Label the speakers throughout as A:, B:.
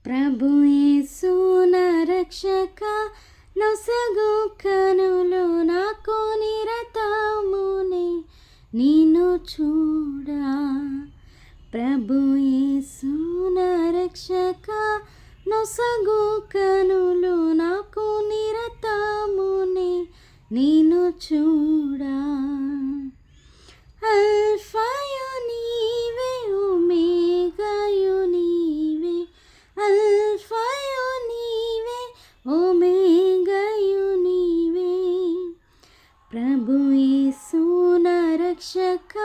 A: ప్రభు యేసు నా రక్షక నొసగు కనులు నాకు నిరతమునే నిన్ను చూడా. ప్రభు యేసు నా రక్షక నొసగు కనులు నాకు నిరతమునే నిన్ను చూడా. అల్ఫాయు నీవే ఒమేగాయు నీవే, అల్ఫాయు నీవే ఒమేగాయు నీవే. ప్రభు యేసు నా రక్షక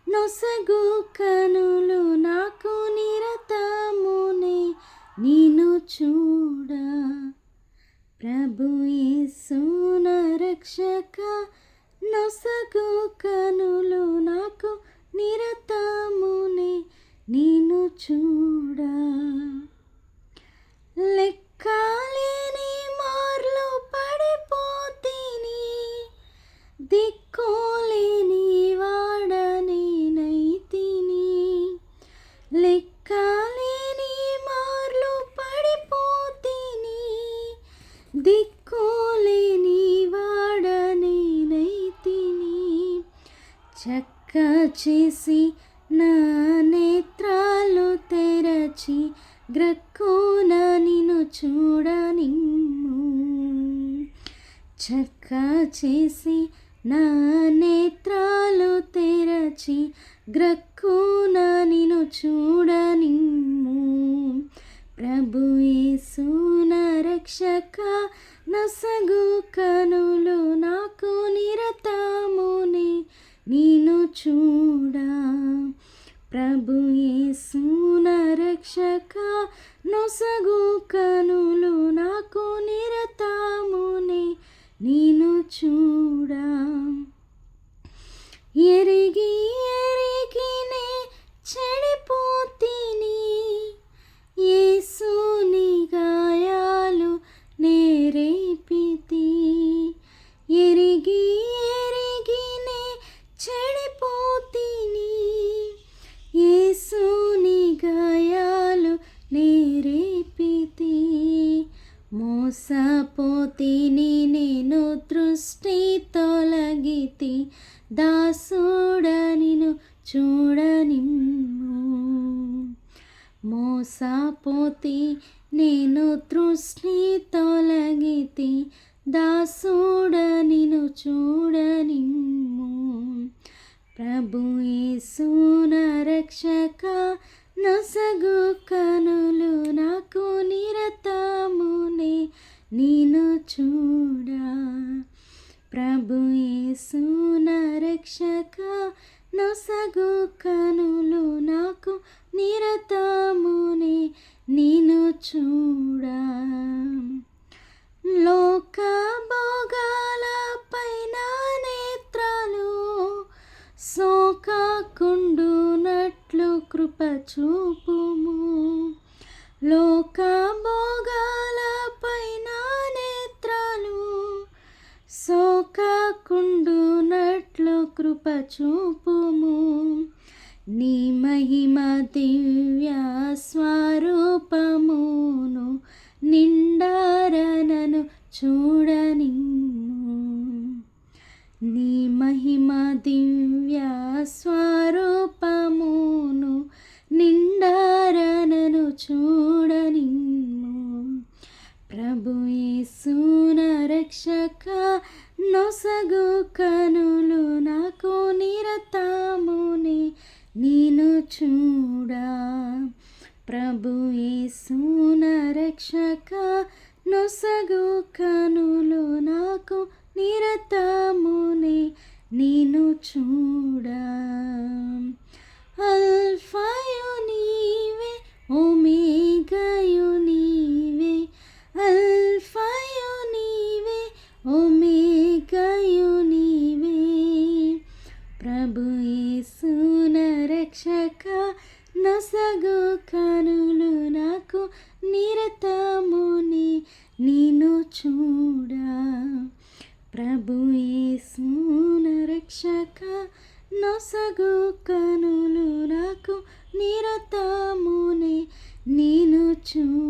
A: నొసగు కనులు నాకు నిరతమునే నిన్ను చూడా. ప్రభు యేసు నా రక్షక నొసగు కనులు నాకు నిరతమునే నిన్ను చూడా. లెక్కలేని మార్లు పడిపోతిని, దిక్కులేని వాడనేనైతిని. లెక్కలేని మార్లు పడిపోతిని, దిక్కులేని వాడనేనైతిని. చక్క చేసి నా నేత్రాలు తెరచి గ్రక్కున నిన్ను చూడనిమ్ము. చక్క చేసి నా నేత్రాలు తెరచి గ్రక్కున నిన్ను చూడనిమ్ము. ప్రభు యేసు నా రక్షక నొసగు కనులు నాకు నిరతమునే నిన్ను చూడా. ప్రభు యేసు నా రక్షక నొసగు కనులు నాకు నిరతమునే నిన్ను చూడా. ఎరిగి ఎరిగినే చెడిపోతిని, యేసుని గాయాలు నేరేపితి. ఎరిగి ఎరిగినే చెడిపోతిని, యేసుని గాయాలు నేరేపితి. మోసపోతిని నేను దృష్టి తొలగితి, దాసుడ నిన్ను చూడనిమ్ము. మోసపోతి నేను దృష్టి తొలగితి, దాసుడ నిన్ను చూడనిమ్ము. ప్రభు యేసు నా రక్షక నొసగు కనులు నాకు నిరతమునే నిన్ను చూడా. ప్రభు యేసు నా రక్షక నొసగు కనులు నాకు నిరతమునే నిన్ను చూడా. లోక భోగాలపై నా నేత్రాలు సోకకుండునట్లు కృప చూపుము. లోక భోగాలపై నా నేత్రాలు సోకకుండునట్లు కృప చూపుము. నీ మహిమ దివ్య స్వరూపమును నిండారనను చూడనిమ్ము. నీ మహిమ దివ్య స్వరూపమును నిండారనను చూడనిమ్ము. ప్రభు యేసు నా రక్షక నొసగు కనులు నాకు నిరతమునే నిన్ను చూడా. ప్రభు యేసు నా రక్షక నొసగు కనులు నాకు నిరతమునే నిన్ను చూడా. అల్ఫాయు నీవే ఒమేగాయు నీవే, అల్ఫాయు నీవే ఒమేగాయు నీవే. ప్రభు యేసు నా రక్షక నొసగు కనులు నాకు నిరతమునే నిన్ను చూడా. ప్రభు యేసు నా రక్షక నొసగు కనులు నాకు నిరతమునే నిన్ను చూడా.